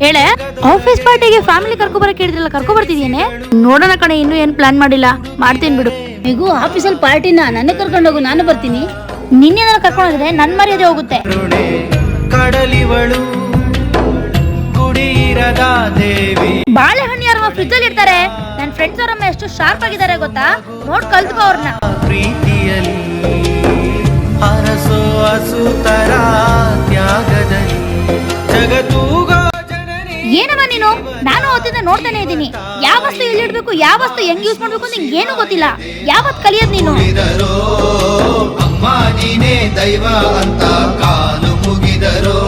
ಹೇಳೆ ಆಫೀಸ್ ಪಾರ್ಟಿಗೆ ಫ್ಯಾಮಿಲಿ ಕರ್ಕೊ ಬರಕ್ಕೆ ಹೇಳಿದ್ರಲ್ಲ, ಕರ್ಕೊ ಬರ್ತಿದ್ದೀನಿ. ನೋಡೋಣ ಕಣೆ, ಇನ್ನೂ ಏನ್ ಪ್ಲಾನ್ ಮಾಡಿಲ್ಲ, ಮಾಡ್ತೀನಿ ಬಿಡು. ಹೇಗೂ ಆಫೀಸಲ್ಲಿ ಪಾರ್ಟಿನ ನನ್ನ ಕರ್ಕೊಂಡೋಗು, ನಾನು ಬರ್ತೀನಿ. ನಿನ್ನೇನಾದ್ರು ಕರ್ಕೊಂಡ್ರೆ ನನ್ ಮರ್ಯಾದೆ ಹೋಗುತ್ತೆ. ಕಡಲಿವಳು ಗುಡಿಯಿರದ ದೇವಿ. ಬಾಳೆಹಣ್ಣು ಯಾರಮ್ಮ ಫ್ರಿಜ್ ಅಲ್ಲಿ ಇರ್ತಾರೆ. ನನ್ನ ಫ್ರೆಂಡ್ಸ್ ಅವರಮ್ಮ ಎಷ್ಟು ಶಾರ್ಪ್ ಆಗಿದ್ದಾರೆ ಗೊತ್ತಾ, ನೋಡ್ ಕಲ್ತ್ಕೋ ಅವ್ರನ್ನ. ಪ್ರೀತಿಯಲ್ಲಿ ಅರಸೋ ಅಸುತರ ತ್ಯಾಗದಲ್ಲಿ ಜಗತ್ತೂಗೋ ಜನನಿ. ಏನಮ್ಮ ನೀನು? ನಾನು ಅವತ್ತಿಂದ ನೋಡ್ತಾನೆ ಇದ್ದೀನಿ. ಯಾವ ವಸ್ತು ಎಲ್ಲಿ ಇಡ್ಬೇಕು, ಯಾವ ವಸ್ತು ಹೆಂಗ್ ಯೂಸ್ ಮಾಡ್ಬೇಕು ಅಂತ ಏನು ಗೊತ್ತಿಲ್ಲ. ಯಾವತ್ ಕಲಿಯೋದ್ ನೀನು? ಅಮ್ಮ ನೀನೇ ದೈವ ಅಂತ ಕಾಲು ಮುಗಿದರೋ